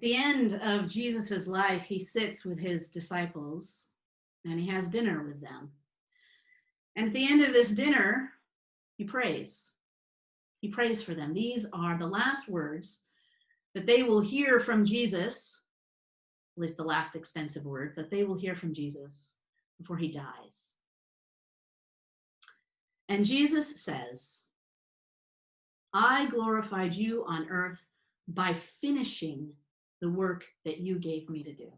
the end of Jesus's life, he sits with his disciples and he has dinner with them. And at the end of this dinner, he prays. He prays for them. These are the last words that they will hear from Jesus, at least the last extensive words that they will hear from Jesus before he dies. And Jesus says, I glorified you on earth by finishing the work that you gave me to do.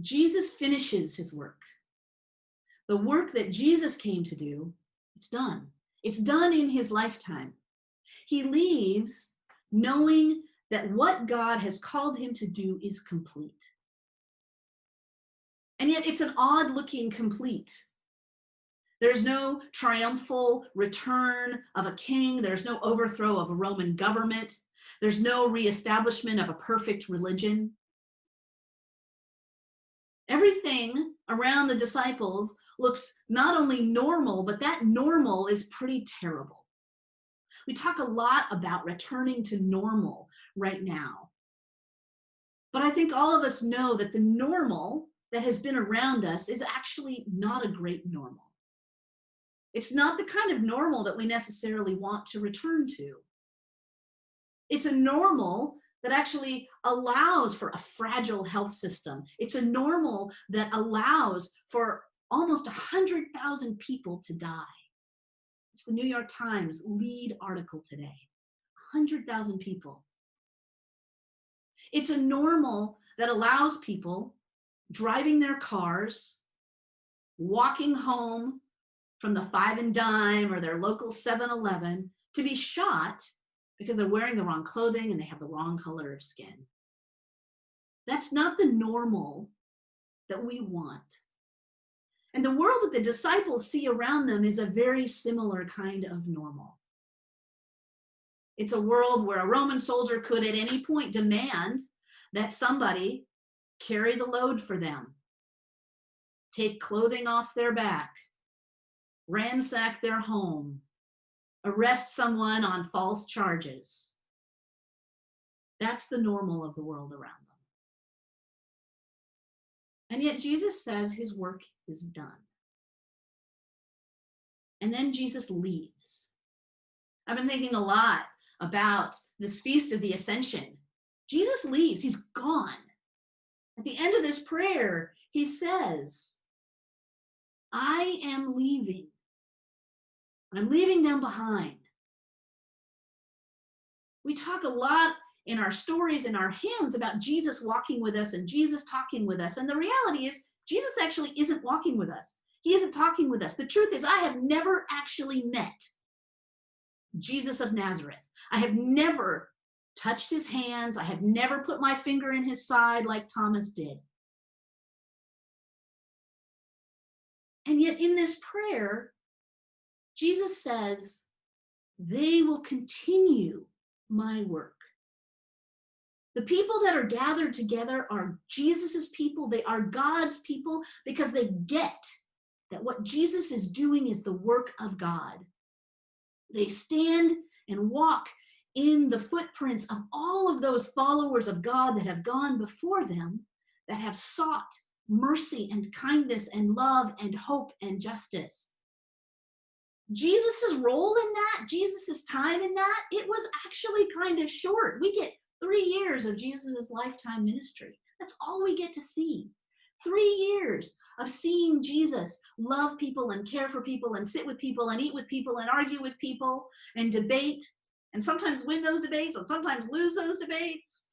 Jesus finishes his work. The work that Jesus came to do, it's done. It's done in his lifetime. He leaves knowing that what God has called him to do is complete. And yet it's an odd-looking complete. There's no triumphal return of a king. There's no overthrow of a Roman government. There's no reestablishment of a perfect religion. Everything around the disciples looks not only normal, but that normal is pretty terrible. We talk a lot about returning to normal right now. But I think all of us know that the normal that has been around us is actually not a great normal. It's not the kind of normal that we necessarily want to return to. It's a normal that actually allows for a fragile health system. It's a normal that allows for almost 100,000 people to die. It's the New York Times lead article today. 100,000 people. It's a normal that allows people driving their cars, walking home from the Five and Dime or their local 7-Eleven to be shot because they're wearing the wrong clothing and they have the wrong color of skin. That's not the normal that we want. And the world that the disciples see around them is a very similar kind of normal. It's a world where a Roman soldier could at any point demand that somebody carry the load for them, take clothing off their back, ransack their home, arrest someone on false charges. That's the normal of the world around them. And yet Jesus says his work is done. And then Jesus leaves. I've been thinking a lot about this Feast of the Ascension. Jesus leaves, he's gone. At the end of this prayer, he says, I am leaving. I'm leaving them behind. We talk a lot in our stories and our hymns about Jesus walking with us and Jesus talking with us. And the reality is, Jesus actually isn't walking with us. He isn't talking with us. The truth is, I have never actually met Jesus of Nazareth. I have never touched his hands. I have never put my finger in his side like Thomas did. And yet in this prayer, Jesus says, they will continue my work. The people that are gathered together are Jesus's people. They are God's people because they get that what Jesus is doing is the work of God. They stand and walk in the footprints of all of those followers of God that have gone before them, that have sought mercy and kindness and love and hope and justice. Jesus's role in that, Jesus's time in that, it was actually kind of short. We get 3 years of Jesus's lifetime ministry. That's all we get to see. 3 years of seeing Jesus love people and care for people and sit with people and eat with people and argue with people and debate and sometimes win those debates and sometimes lose those debates.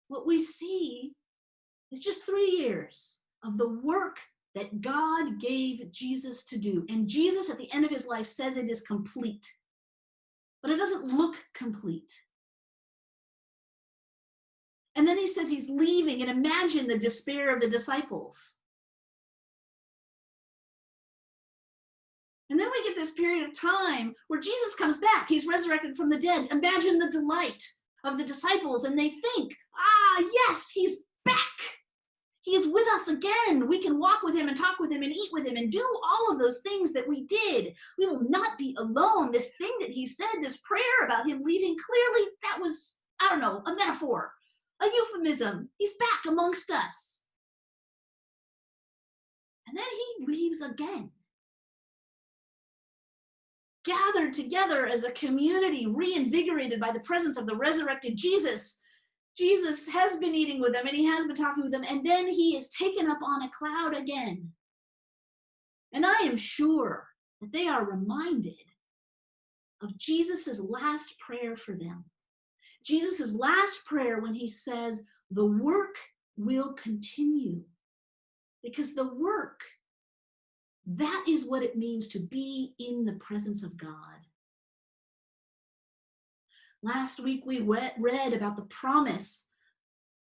What we see is just 3 years of the work that God gave Jesus to do. And Jesus at the end of his life says it is complete, but it doesn't look complete. And then he says he's leaving, and imagine the despair of the disciples. And then we get this period of time where Jesus comes back. He's resurrected from the dead. Imagine the delight of the disciples, and they think, yes, he's back. He is with us again. We can walk with him and talk with him and eat with him and do all of those things that we did. We will not be alone. This thing that he said, this prayer about him leaving, clearly that was, I don't know, a metaphor, a euphemism. He's back amongst us. And then he leaves again. Gathered together as a community, reinvigorated by the presence of the resurrected Jesus. Jesus has been eating with them and he has been talking with them, and then he is taken up on a cloud again. And I am sure that they are reminded of Jesus's last prayer for them. Jesus's last prayer when he says, the work will continue. Because the work, that is what it means to be in the presence of God. Last week we read about the promise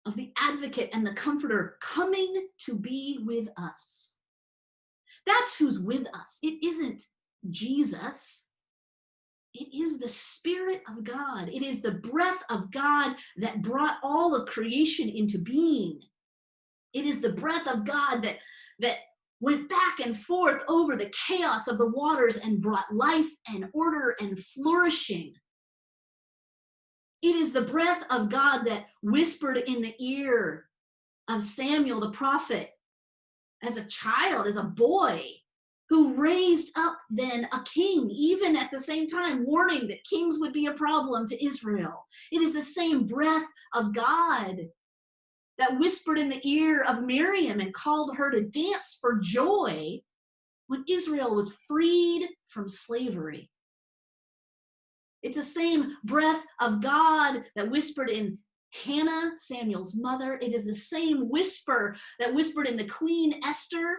of the advocate and the comforter coming to be with us. That's who's with us. It isn't Jesus. It is the Spirit of God. It is the breath of God that brought all of creation into being. It is the breath of God that went back and forth over the chaos of the waters and brought life and order and flourishing. It is the breath of God that whispered in the ear of Samuel the prophet as a child, as a boy, who raised up then a king, even at the same time warning that kings would be a problem to Israel. It is the same breath of God that whispered in the ear of Miriam and called her to dance for joy when Israel was freed from slavery. It's the same breath of God that whispered in Hannah, Samuel's mother. It is the same whisper that whispered in the Queen Esther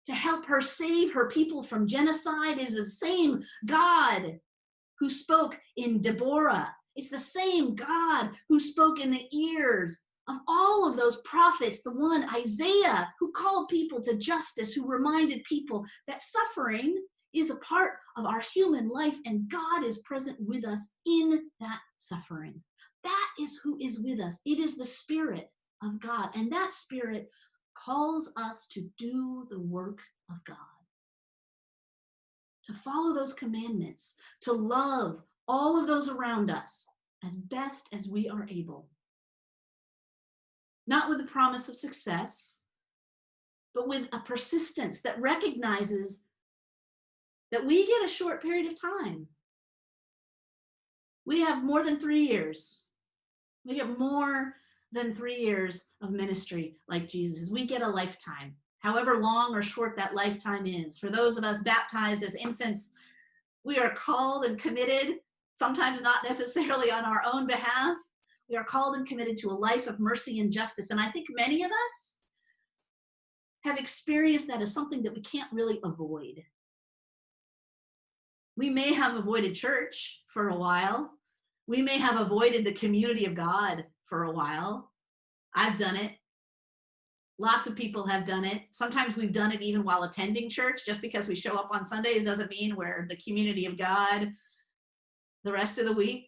to help her save her people from genocide. It is the same God who spoke in Deborah. It's the same God who spoke in the ears of all of those prophets, the one Isaiah who called people to justice, who reminded people that suffering is a part of our human life and God is present with us in that suffering. That is who is with us. It is the Spirit of God, and that Spirit calls us to do the work of God, to follow those commandments, to love all of those around us as best as we are able. Not with the promise of success, but with a persistence that recognizes that we get a short period of time. We have more than 3 years. We get more than 3 years of ministry like Jesus. We get a lifetime, however long or short that lifetime is. For those of us baptized as infants, we are called and committed, sometimes not necessarily on our own behalf. We are called and committed to a life of mercy and justice. And I think many of us have experienced that as something that we can't really avoid. We may have avoided church for a while. We may have avoided the community of God for a while. I've done it. Lots of people have done it. Sometimes we've done it even while attending church. Just because we show up on Sundays doesn't mean we're the community of God the rest of the week.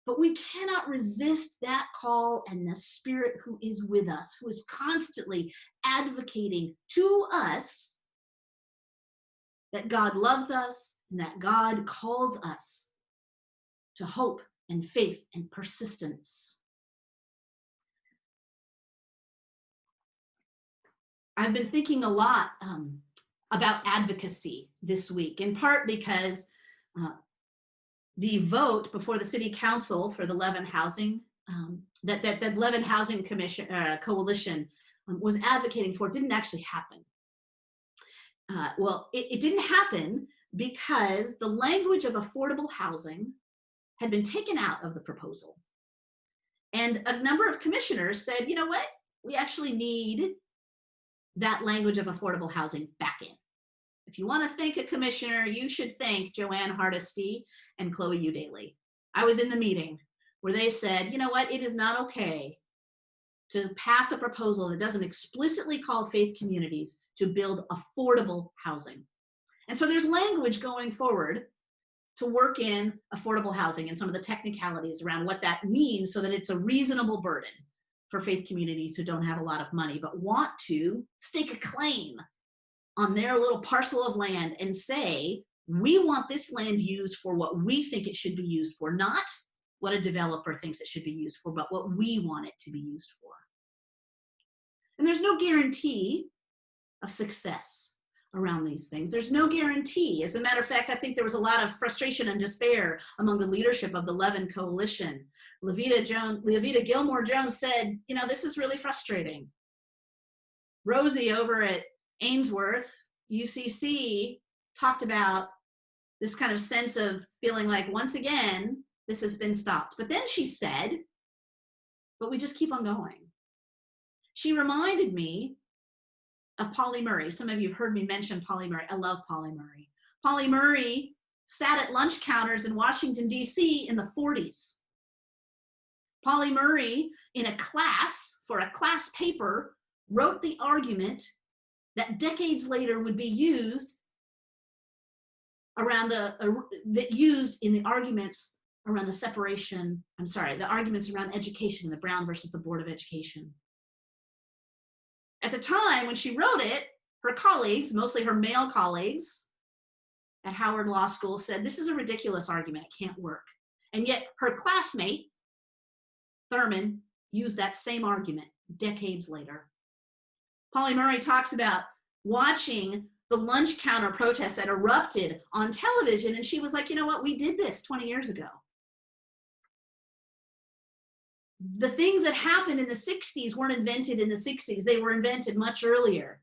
But we cannot resist that call and the Spirit who is with us, who is constantly advocating to us that God loves us and that God calls us to hope and faith and persistence. I've been thinking a lot about advocacy this week, in part because the vote before the City Council for the Levin Housing, that Levin Housing Commission Coalition was advocating for didn't actually happen. Well, it didn't happen because the language of affordable housing had been taken out of the proposal. And a number of commissioners said, you know what, we actually need that language of affordable housing back in. If you want to thank a commissioner, you should thank Joanne Hardesty and Chloe Udaley. I was in the meeting where they said, you know what, it is not okay to pass a proposal that doesn't explicitly call faith communities to build affordable housing. And so there's language going forward to work in affordable housing and some of the technicalities around what that means so that it's a reasonable burden. for faith communities who don't have a lot of money, but want to stake a claim on their little parcel of land and say, we want this land used for what we think it should be used for, not what a developer thinks it should be used for, but what we want it to be used for. And there's no guarantee of success around these things. There's no guarantee. As a matter of fact, I think there was a lot of frustration and despair among the leadership of the Levin Coalition. Levita Gilmore Jones said, this is really frustrating. Rosie over at Ainsworth, UCC, talked about this kind of sense of feeling like, once again, this has been stopped. But then she said, but we just keep on going. She reminded me of Polly Murray. Some of you have heard me mention Polly Murray. I love Polly Murray. Polly Murray sat at lunch counters in Washington, D.C. in the 40s. Polly Murray, in a class, for a class paper, wrote the argument that decades later would be used around used in the arguments around the separation, the arguments around education, the Brown versus the Board of Education. At the time when she wrote it, her colleagues, mostly her male colleagues at Howard Law School, said, this is a ridiculous argument, it can't work. And yet her classmate, Thurman, used that same argument decades later. Polly Murray talks about watching the lunch counter protests that erupted on television, and she was like, you know what, we did this 20 years ago. The things that happened in the 60s weren't invented in the 60s. They were invented much earlier.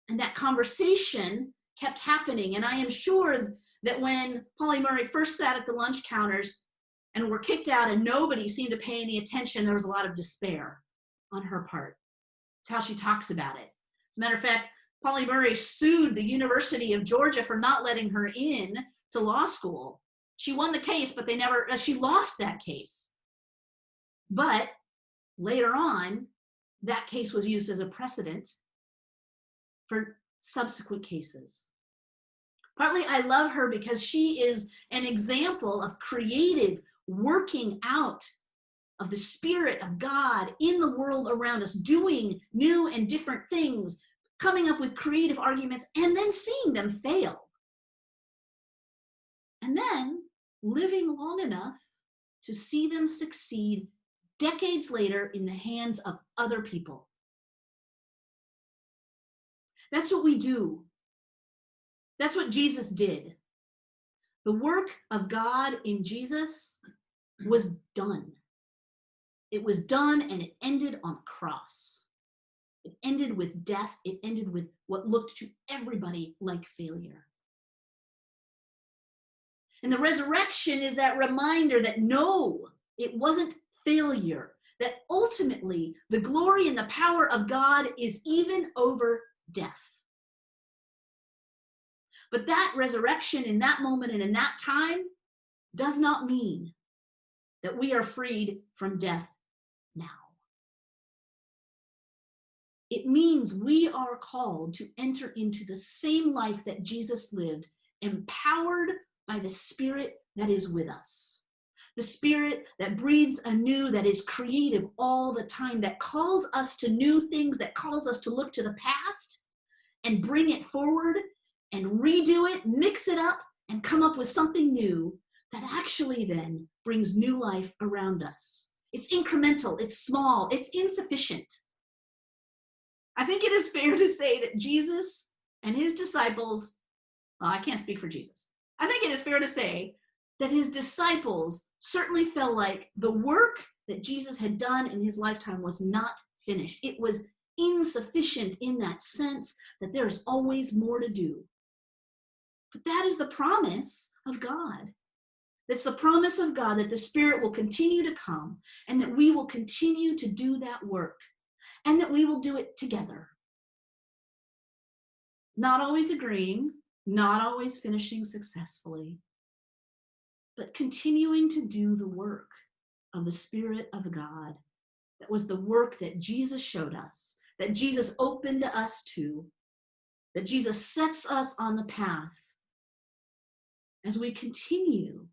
And that conversation kept happening. And I am sure that when Polly Murray first sat at the lunch counters and were kicked out and nobody seemed to pay any attention, there was a lot of despair on her part. It's how she talks about it. As a matter of fact, Polly Murray sued the University of Georgia for not letting her in to law school. She won the case, but she lost that case. But later on, that case was used as a precedent for subsequent cases. Partly I love her because she is an example of creative working out of the Spirit of God in the world around us, doing new and different things, coming up with creative arguments, and then seeing them fail. And then living long enough to see them succeed decades later in the hands of other people. That's what we do. That's what Jesus did. The work of God in Jesus was done. It was done and it ended on a cross. It ended with death. It ended with what looked to everybody like failure. And the resurrection is that reminder that no, it wasn't failure, that ultimately the glory and the power of God is even over death. But that resurrection in that moment and in that time does not mean that we are freed from death now. It means we are called to enter into the same life that Jesus lived, empowered by the Spirit that is with us. The Spirit that breathes anew, that is creative all the time, that calls us to new things, that calls us to look to the past and bring it forward and redo it, mix it up, and come up with something new that actually then brings new life around us. It's incremental, it's small, it's insufficient. I think it is fair to say that Jesus and his disciples, well, I can't speak for Jesus. I think it is fair to say that his disciples certainly felt like the work that Jesus had done in his lifetime was not finished. It was insufficient in that sense that there is always more to do. But that is the promise of God. That's the promise of God that the Spirit will continue to come and that we will continue to do that work and that we will do it together. Not always agreeing, not always finishing successfully, but continuing to do the work of the Spirit of God. That was the work that Jesus showed us, that Jesus opened us to, that Jesus sets us on the path as we continue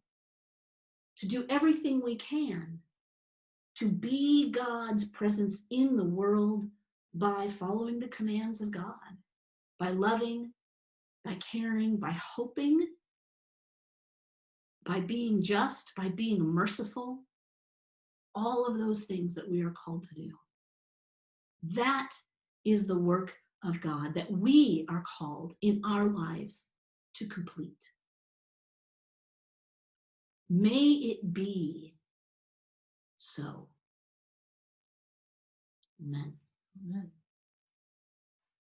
to do everything we can to be God's presence in the world by following the commands of God, by loving, by caring, by hoping, by being just, by being merciful, all of those things that we are called to do. That is the work of God that we are called in our lives to complete. May it be so. Amen. Amen.